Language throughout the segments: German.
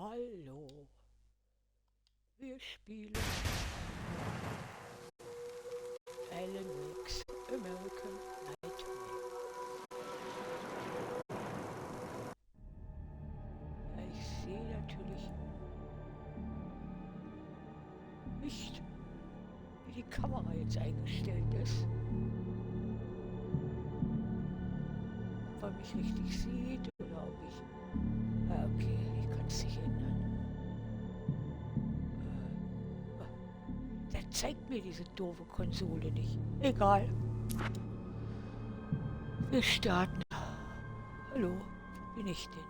Hallo, wir spielen Alan Wake's American Nightmare. Ja, ich sehe natürlich nicht, wie die Kamera jetzt eingestellt ist. Ob man mich richtig sieht oder ob ich... Ah, okay, ich kann es nicht ändern. Der zeigt mir diese doofe Konsole nicht. Egal. Wir starten. Hallo, wo bin ich denn?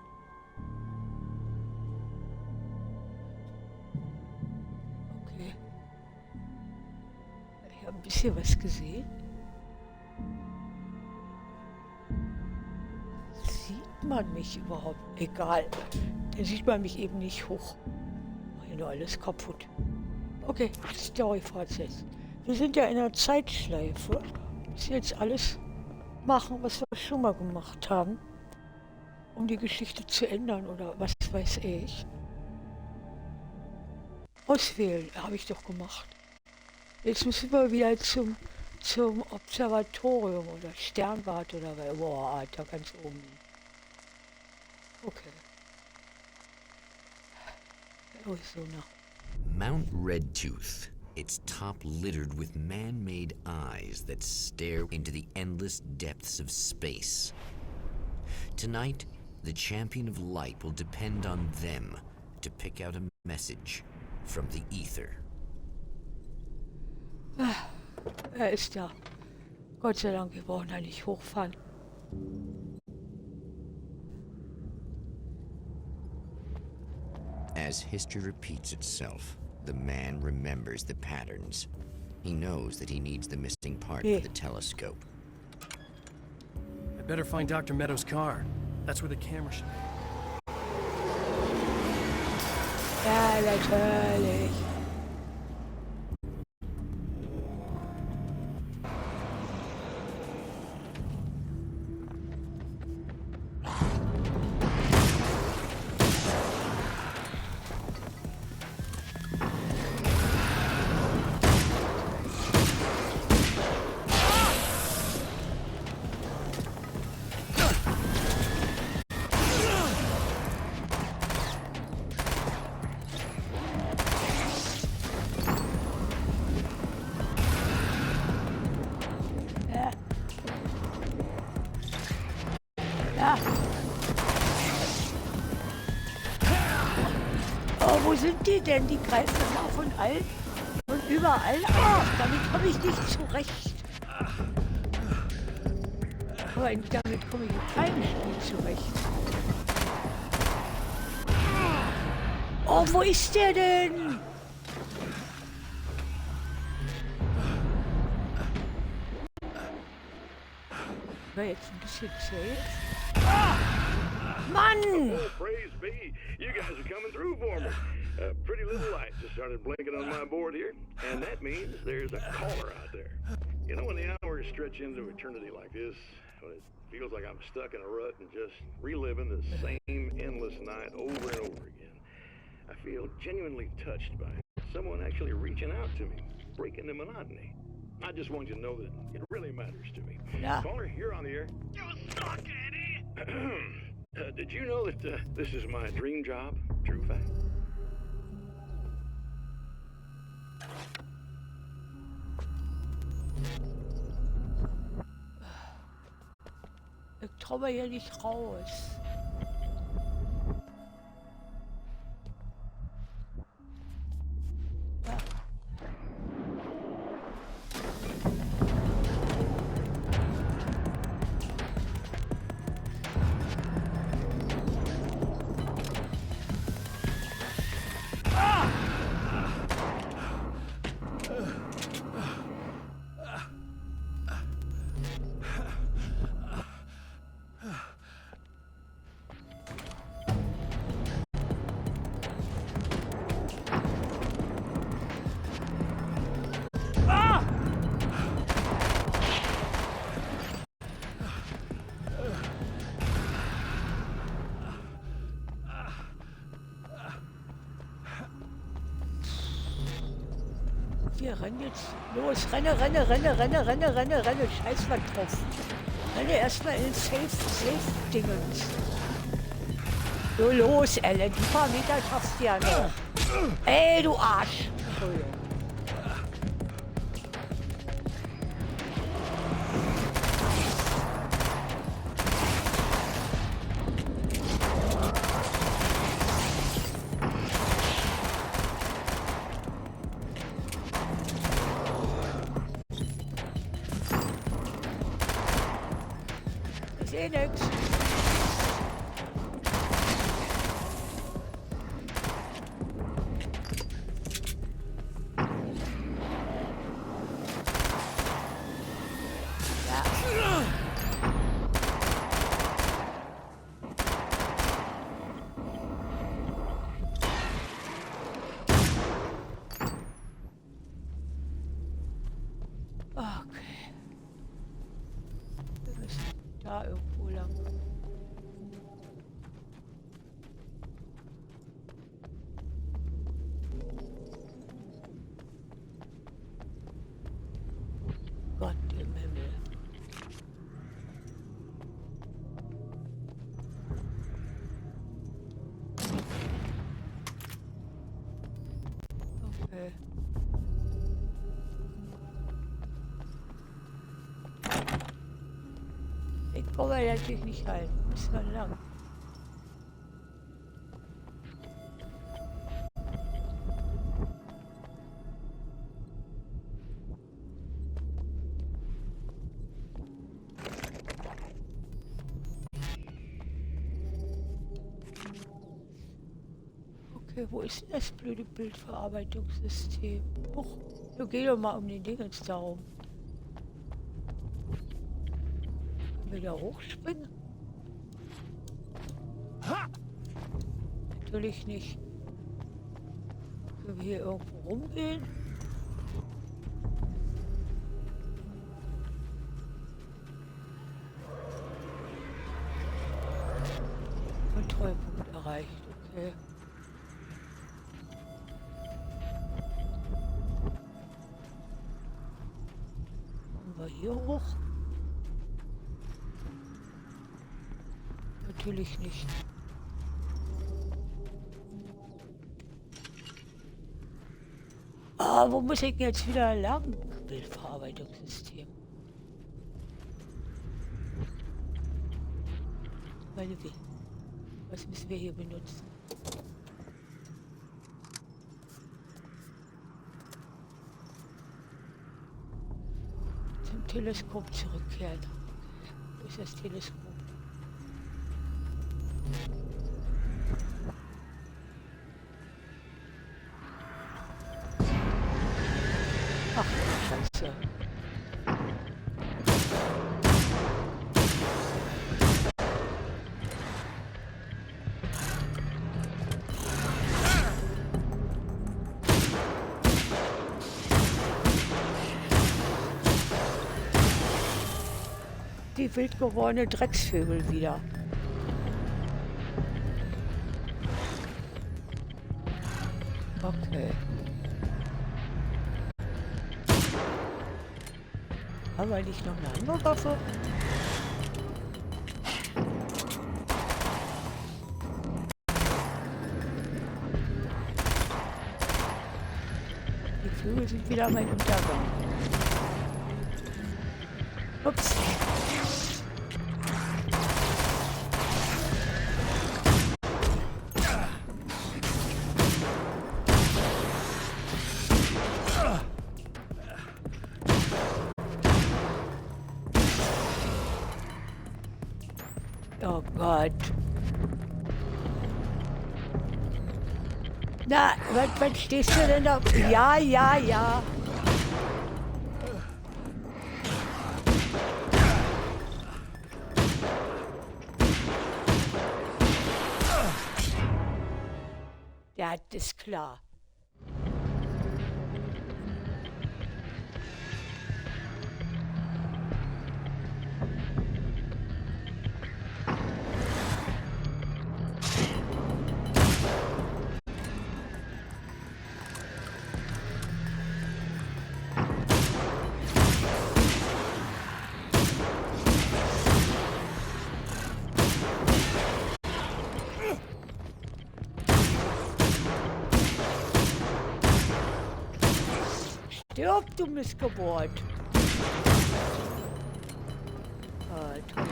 Okay. Ich habe ein bisschen was gesehen. Sieht man mich überhaupt? Egal. Da sieht man mich eben nicht hoch. Mach hier nur alles kaputt. Okay, Story fortsetzen. Wir sind ja in einer Zeitschleife. Müssen jetzt alles machen, was wir schon mal gemacht haben, um die Geschichte zu ändern oder was weiß ich. Auswählen, habe ich doch gemacht. Jetzt müssen wir wieder zum Observatorium oder Sternwarte oder boah, da ganz oben. Okay. Arizona. Mount Redtooth. Its top littered with man-made eyes that stare into the endless depths of space. Tonight, the champion of light will depend on them to pick out a message from the ether. Er ist da. Gott sei Dank, wir brauchen da nicht hochfahren. As history repeats itself, the man remembers the patterns. He knows that he needs the missing part for the telescope. I better find Dr. Meadows' car. That's where the camera should be. Ja, natürlich. Ja. Oh, wo sind die denn? Die greifen immer von allen und überall auf. Damit komme ich nicht zurecht. Aber damit komme ich in keinem Spiel zurecht. Oh, wo ist der denn? War jetzt ein bisschen zäh. Mann! Oh, praise be. You guys are coming through for me. A pretty little light just started blinking on my board here, and that means there's a caller out there. You know, when the hours stretch into eternity like this, when it feels like I'm stuck in a rut and just reliving the same endless night over and over again, I feel genuinely touched by someone actually reaching out to me, breaking the monotony. I just want you to know that it really matters to me. Yeah. Caller, you're on the air. You suck, Eddie! Did you know that this is my dream job? True fact. Ich traue hier nicht raus. Ja. Wir rennen jetzt. Los, renne. Scheiß was drauf. Renne erstmal in den Safe-Dingens. So, los, Ellen. Die paar Meter schaffst du ja noch. Ey, du Arsch. Entschuldigung. Ich seh nix. Okay. Wir müssen da irgendwo lang. Gott im Himmel. Okay. Ich komme natürlich nicht rein. Muss man lang. Okay, wo ist denn das blöde Bildverarbeitungssystem? Huch, du geh doch mal um den Dingens darum. Können wir da hochspringen? Natürlich nicht. Können wir hier irgendwo rumgehen? Kontrollpunkt erreicht, okay. Kommen wir hier hoch? Natürlich nicht. Ah, wo muss ich denn jetzt wieder lang? Bildverarbeitungssystem. Meine Weh. Was müssen wir hier benutzen? Zum Teleskop zurückkehren. Wo ist das Teleskop? Ach, Scheiße. Die wild gewordene Drecksvögel wieder. Okay. Haben wir nicht noch eine andere Waffe? Die Vögel sind wieder mein Untergang. Ups. Oh Gott. Na, was stehst du denn da? Ja. Ja, das ist klar. Stirb, du Missgeburt. Ah, toll.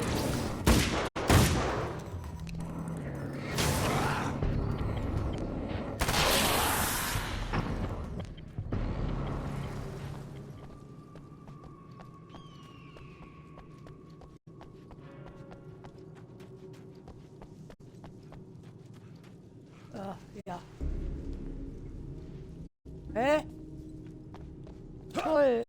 Ah, ja. Hä? Toll.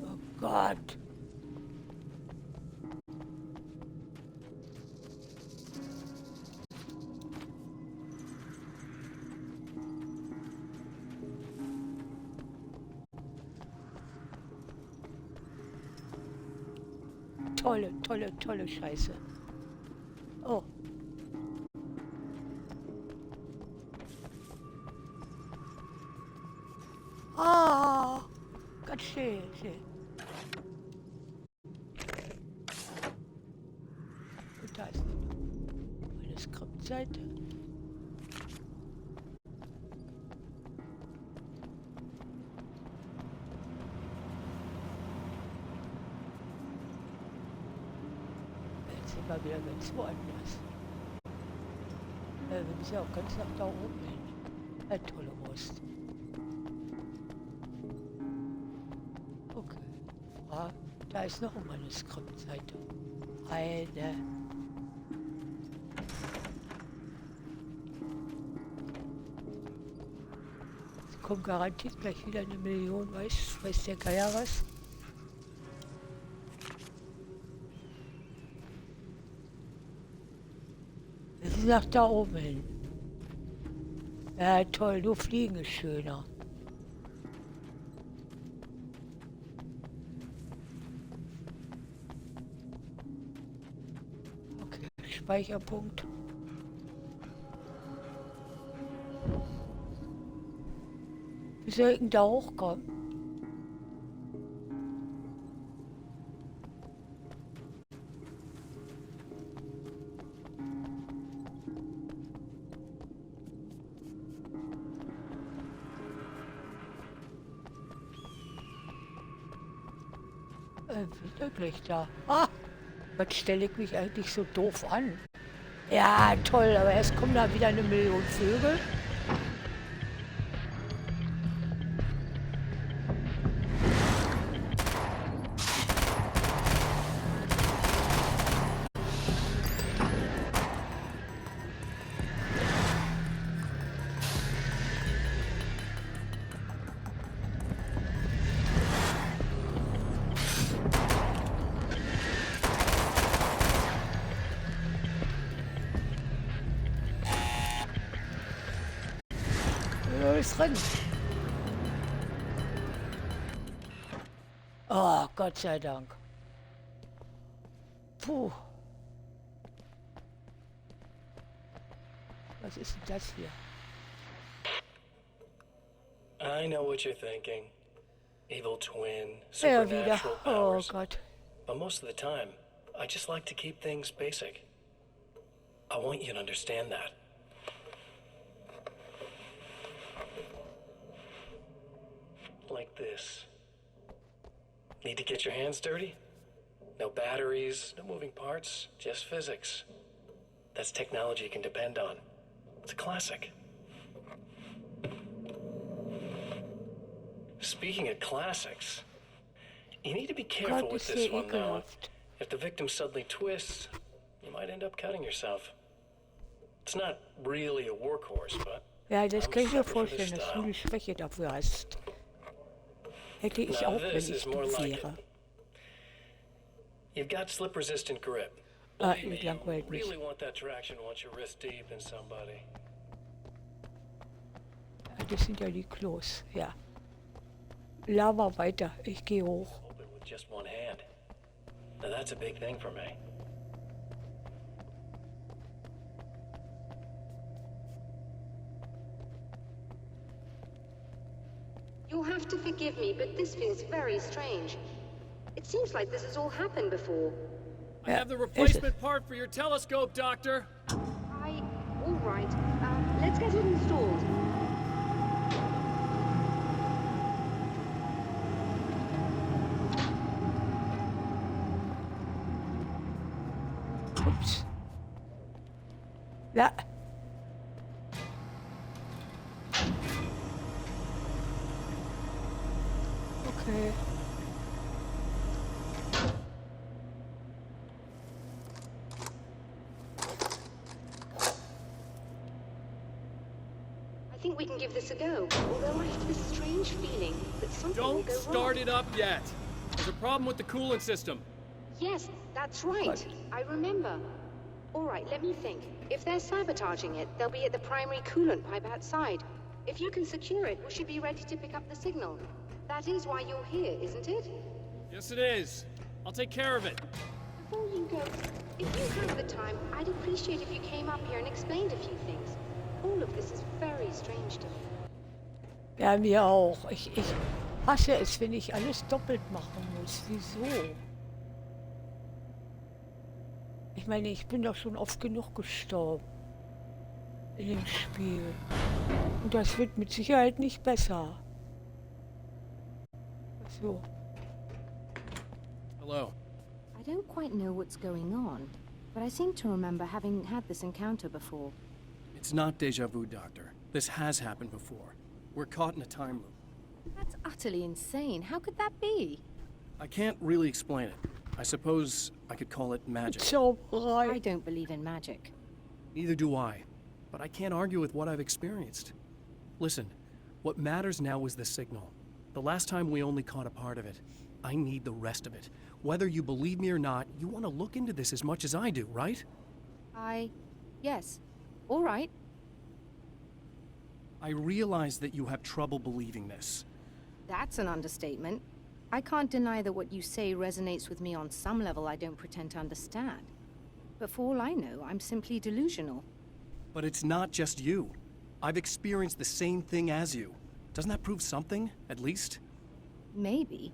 Oh Gott. Tolle, tolle, tolle Scheiße. Oh. Ah, ganz schön, schön. Und da ist meine Skriptseite. Jetzt sind wir wieder ganz woanders. Wir müssen ja auch ganz nach da oben hin. Eine tolle Wurst. Okay. Da ist noch eine Skriptseite. Eine. Es kommt garantiert gleich wieder 1 Million, weiß der Geier was. Wir sind nach da oben hin. Ja, toll, nur fliegen ist schöner. Okay, Speicherpunkt. Wie soll ich denn da hochkommen? Wirklich da. Ah, was stelle ich mich eigentlich so doof an? Ja, toll, aber erst kommen da wieder 1 Million Vögel. Ist drin. Oh, Gott sei Dank. Puh. Was ist denn das hier? I know what you're thinking. Evil twin, Ja, wieder. supernatural Oh powers. Gott. But most of the time, I just like to keep things basic. I want you to understand that. Like this. Need to get your hands dirty? No batteries, no moving parts, just physics. That's technology you can depend on. It's a classic. Speaking of classics, you need to be careful Gott, with ist this hier one, though. ekelhaft. If the victim suddenly twists, you might end up cutting yourself. It's not really a workhorse, but Ja, das I'm kann ich mir a sucker for this vorstellen, dass du style. eine Schwäche dafür hast. Hätte ich Now auch, wenn this ich is du more like wäre. it. You've got slip-resistant grip. Ah, Believe me, ich langweilt you mich. really want that traction once you're wrist deep in somebody. Ja, das sind ja die Klos, ja. Lava weiter, ich gehe hoch. Hold it with just one hand. Now that's a big thing for me. You'll have to forgive me, but this feels very strange. It seems like this has all happened before. I have the is replacement part for your telescope, Doctor. All right. Let's get it installed. Ups. Ja. Okay. I think we can give this a go. Although I have this strange feeling that something will Don't go start wrong. it up yet. There's a problem with the coolant system. Yes, that's right. I remember. All right, let me think. If they're sabotaging it, they'll be at the primary coolant pipe outside. If you can secure it, we should be ready to pick up the signal. That is why you're here, isn't it? Yes, it is. I'll take care of it. Before you go, if you have the time, I'd appreciate if you came up here and explained a few things. All of this is very strange to me. Ja, mir auch. Ich hasse es, wenn ich alles doppelt machen muss. Wieso? Ich meine, ich bin doch schon oft genug gestorben in dem Spiel. Und das wird mit Sicherheit nicht besser. So. Hello. I don't quite know what's going on, but I seem to remember having had this encounter before. It's not deja vu, Doctor. This has happened before. We're caught in a time loop. That's utterly insane. How could that be? I can't really explain it. I suppose I could call it magic. I Zauberei. don't believe in magic. Neither do I. But I can't argue with what I've experienced. Listen, what matters now is the signal. The last time we only caught a part of it. I need the rest of it. Whether you believe me or not, you want to look into this as much as I do, right? Yes. All right. I realize that you have trouble believing this. That's an understatement. I can't deny that what you say resonates with me on some level I don't pretend to understand. But for all I know, I'm simply delusional. But it's not just you. I've experienced the same thing as you. Doesn't that prove something, at least? Maybe.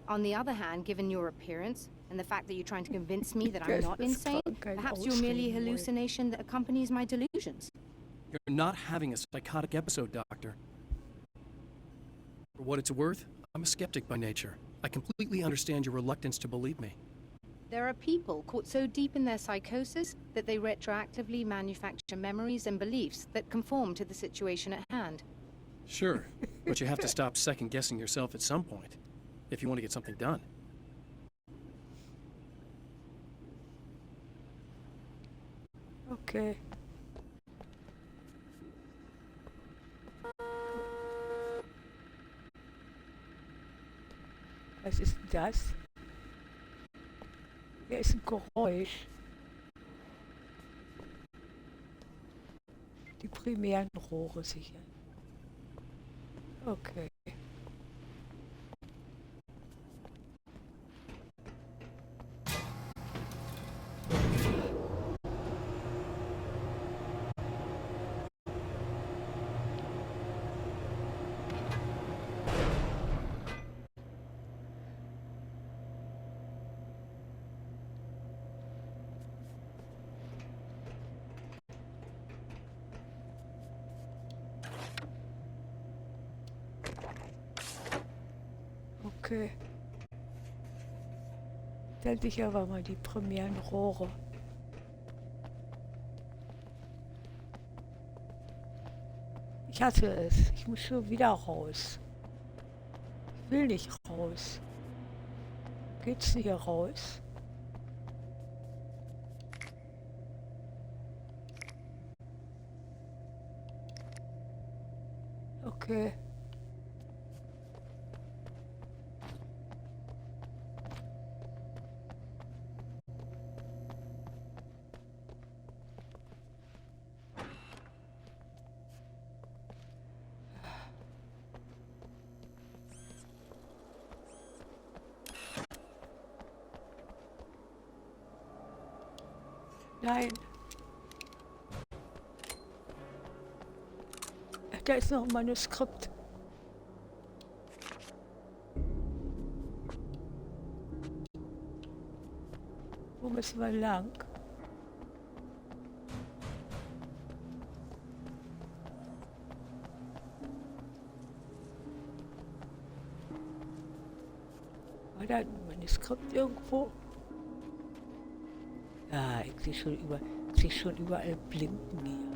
On the other hand, given your appearance, and the fact that you're trying to convince me that I'm not insane, perhaps you're merely a hallucination that accompanies my delusions. You're not having a psychotic episode, Doctor. For what it's worth, I'm a skeptic by nature. I completely understand your reluctance to believe me. There are people caught so deep in their psychosis that they retroactively manufacture memories and beliefs that conform to the situation at hand. Sure, but you have to stop second-guessing yourself at some point, if you want to get something done. Okay. Was ist denn das? Hier ist ein Geräusch. Die primären Rohre sicher. Okay. Okay. Dann sicher aber mal die primären Rohre. Ich hasse es. Ich muss schon wieder raus. Ich will nicht raus. Geht's denn hier raus? Okay. Nein. Da ist noch ein Manuskript. Wo müssen wir lang? da ein Manuskript irgendwo? Ja, ich sehe schon überall blinken hier.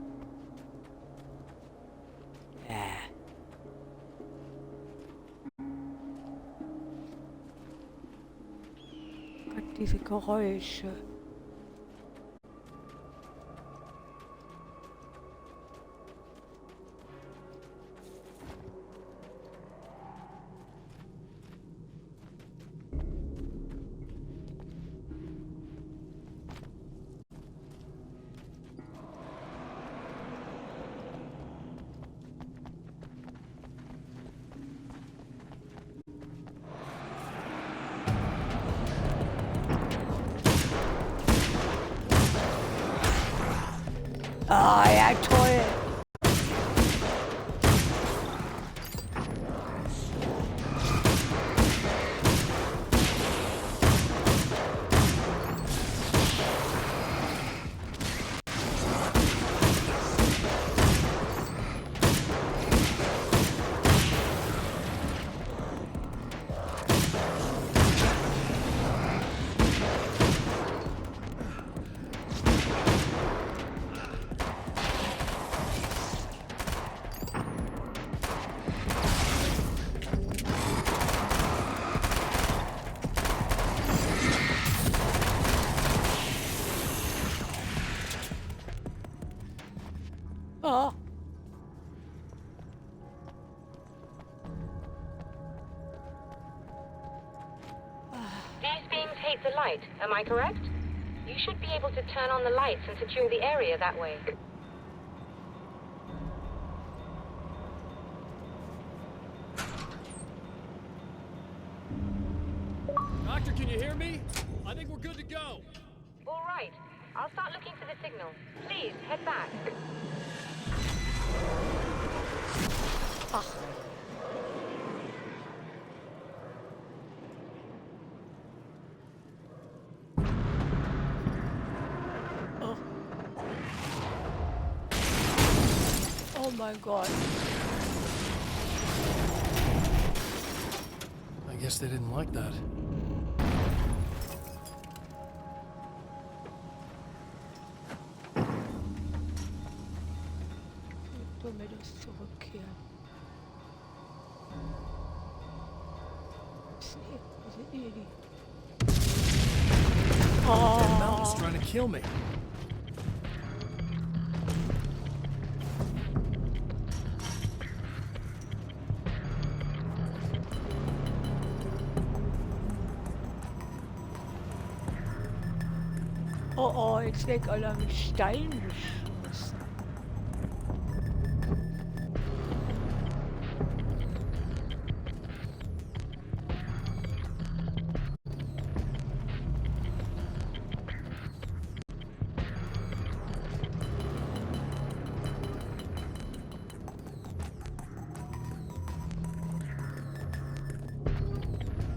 Gott, diese Geräusche. Ah, ja, toll. Ah. These beams hate the light, am I correct? You should be able to turn on the lights and secure the area that way. Doctor, can you hear me? I think we're good to go. All right. I'll start looking for the signal. Please, head back. Ach. Oh. Oh my God. I guess they didn't like that. Mir das zurückkehren. Wo sind die? That mountain's trying to kill me. Oh, jetzt weg alle mit Steinen geschmissen.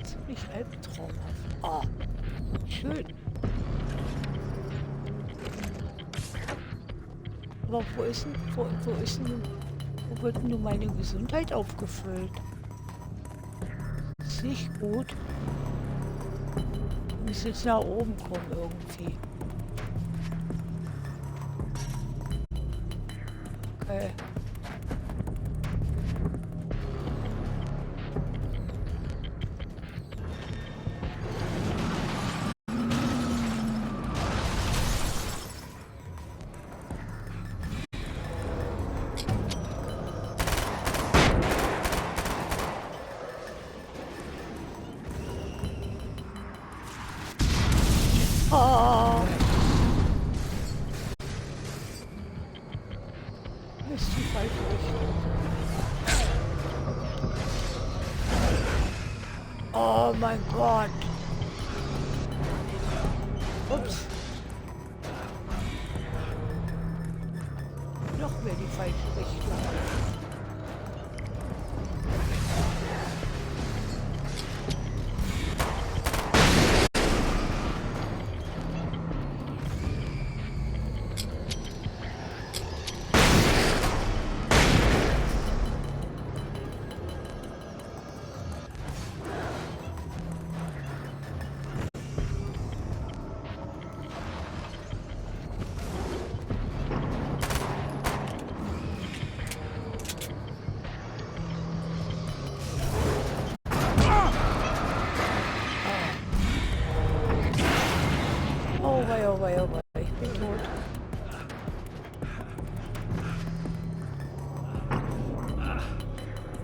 Ziemlich albtraumhaft. Ah, schön. Aber wo wird denn nun meine Gesundheit aufgefüllt? Ist nicht gut. Ich muss jetzt nach oben kommen irgendwie. Okay. Oh. Das ist die falsche Richtung. Oh mein Gott. Ups. Noch mehr die falsche Richtung. Oh wei, oh wei, oh wei. Ich bin tot.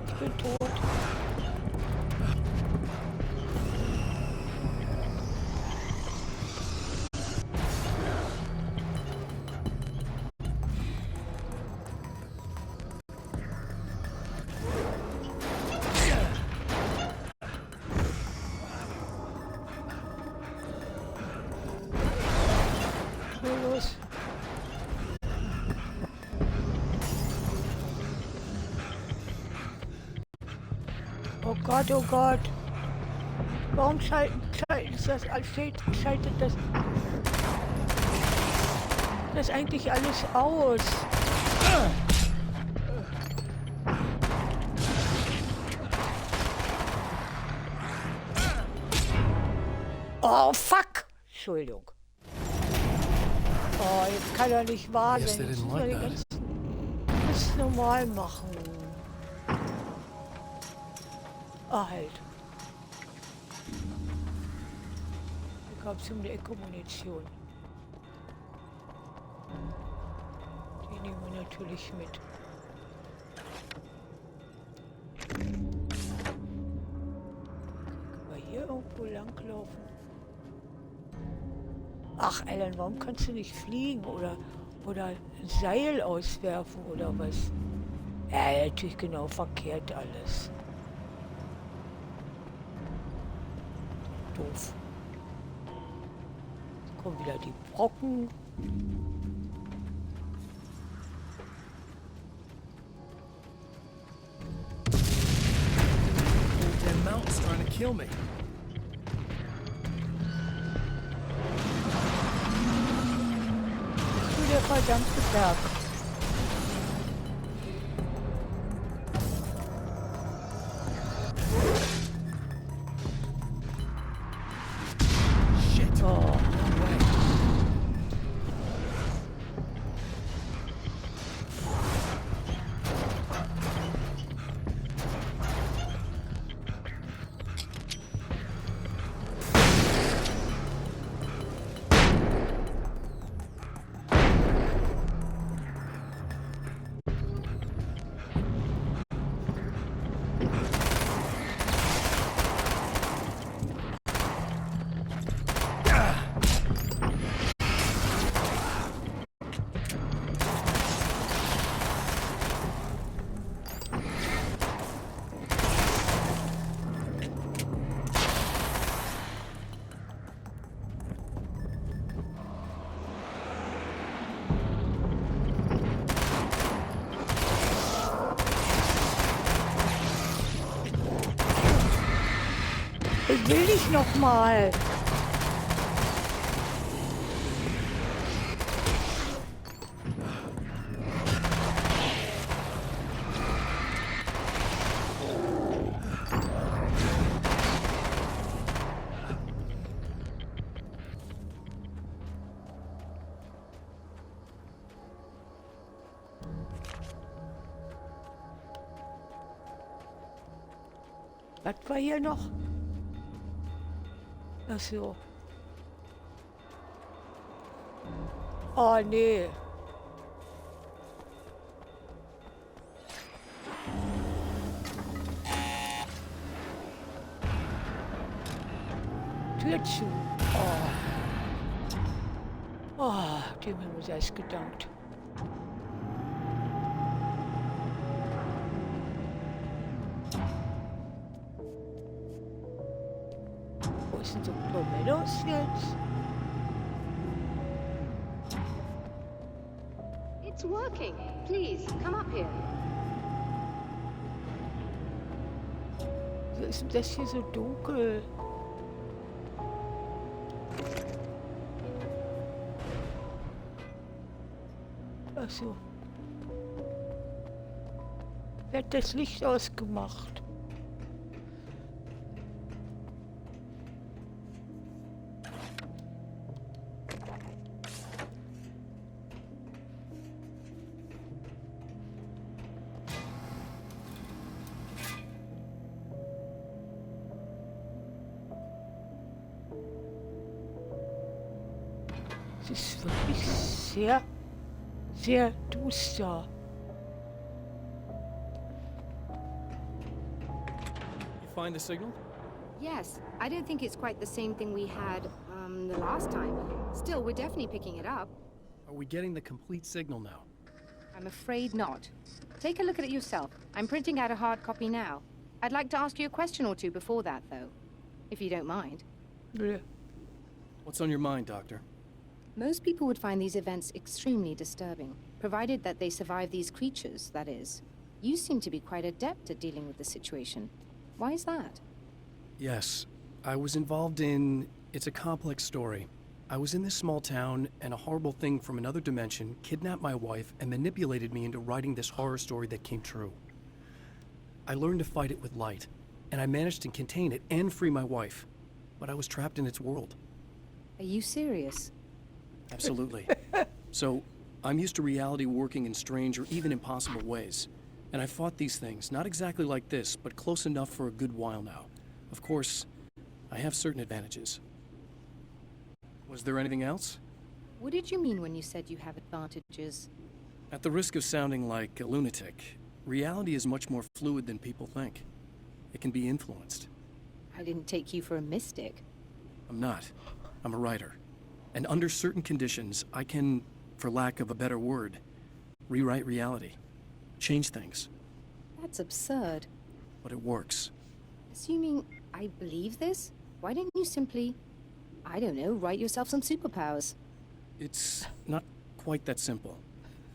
Ich bin tot. Los. Oh Gott, oh Gott. Warum schaltet das eigentlich alles aus? Oh, fuck! Entschuldigung. Oh, jetzt kann er nicht wahr Yes, sein. they Jetzt didn't muss er like die that. ganz normal machen. Ah, halt. Da gab es um die Ecke Munition. Die nehmen wir natürlich mit. Können wir hier irgendwo langlaufen? Ach, Alan, warum kannst du nicht fliegen oder ein Seil auswerfen oder was? Ja, natürlich genau verkehrt alles. Doof. Jetzt kommen wieder die Brocken. That mountain's trying to kill me. Du, der verdammte Berg. Shit. Oh, Wrong way. ich will dich noch mal. Was war hier noch? Ach so. Oh, nee. Tür zu. Oh. Oh, dem Himmel sei es gedankt. Wo ist denn so Meadows jetzt? It's working. Please, come up here. Wieso ist denn das hier so dunkel? Ach so. Wer hat das Licht ausgemacht? Es ist wirklich sehr, sehr duster. You find the signal? Yes, I don't think it's quite the same thing we had, the last time. Still, we're definitely picking it up. Are we getting the complete signal now? I'm afraid not. Take a look at it yourself. I'm printing out a hard copy now. I'd like to ask you a question or two before that, though, if you don't mind. Yeah. What's on your mind, Doctor? Most people would find these events extremely disturbing, provided that they survive these creatures, that is. You seem to be quite adept at dealing with the situation. Why is that? Yes, I was involved in... It's a complex story. I was in this small town, and a horrible thing from another dimension kidnapped my wife and manipulated me into writing this horror story that came true. I learned to fight it with light, and I managed to contain it and free my wife. But I was trapped in its world. Are you serious? Absolutely. So, I'm used to reality working in strange or even impossible ways. And I've fought these things, not exactly like this, but close enough for a good while now. Of course, I have certain advantages. Was there anything else? What did you mean when you said you have advantages? At the risk of sounding like a lunatic, reality is much more fluid than people think. It can be influenced. I didn't take you for a mystic. I'm not. I'm a writer. And under certain conditions, I can, for lack of a better word, rewrite reality. Change things. That's absurd. But it works. Assuming I believe this, why didn't you simply, I don't know, write yourself some superpowers? It's not quite that simple.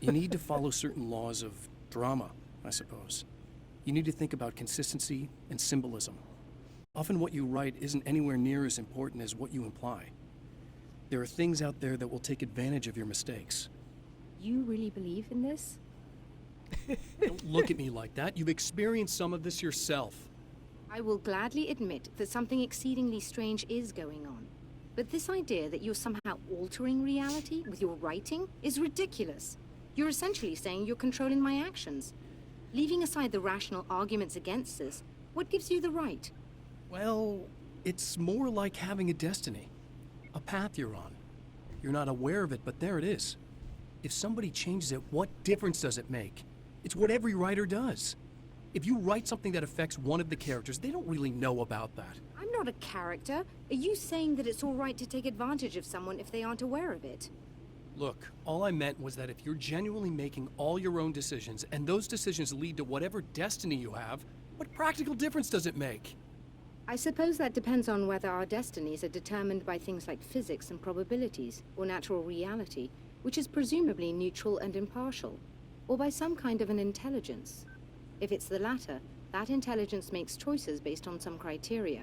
You need to follow certain laws of drama, I suppose. You need to think about consistency and symbolism. Often what you write isn't anywhere near as important as what you imply. There are things out there that will take advantage of your mistakes. You really believe in this? Don't look at me like that. You've experienced some of this yourself. I will gladly admit that something exceedingly strange is going on. But this idea that you're somehow altering reality with your writing is ridiculous. You're essentially saying you're controlling my actions. Leaving aside the rational arguments against this, what gives you the right? Well, it's more like having a destiny. A path you're on. You're not aware of it, but there it is. If somebody changes it, what difference does it make? It's what every writer does. If you write something that affects one of the characters, they don't really know about that. I'm not a character. Are you saying that it's all right to take advantage of someone if they aren't aware of it? Look, all I meant was that if you're genuinely making all your own decisions, and those decisions lead to whatever destiny you have, what practical difference does it make? I suppose that depends on whether our destinies are determined by things like physics and probabilities, or natural reality, which is presumably neutral and impartial, or by some kind of an intelligence. If it's the latter, that intelligence makes choices based on some criteria.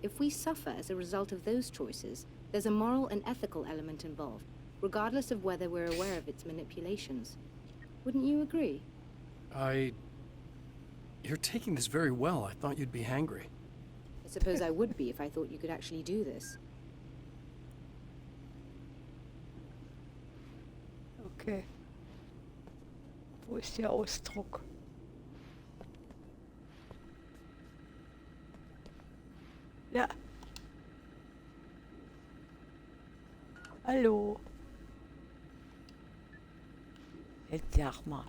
If we suffer as a result of those choices, there's a moral and ethical element involved, regardless of whether we're aware of its manipulations. Wouldn't you agree? You're taking this very well. I thought you'd be hangry. I suppose I would be if I thought you could actually do this. Okay. Wo ist der Ausdruck? Ja. Hallo. Jetzt sag mal.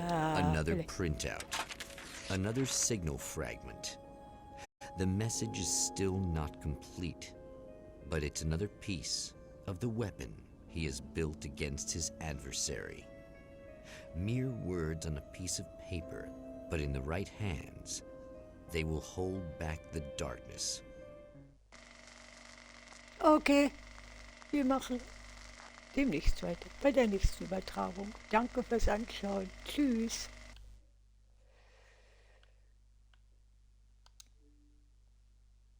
Another printout. Another signal fragment. The message is still not complete, but it's another piece of the weapon he has built against his adversary. Mere words on a piece of paper, but in the right hands, they will hold back the darkness. Okay, wir machen demnächst weiter bei der nächsten Übertragung. Danke fürs Anschauen. Tschüss.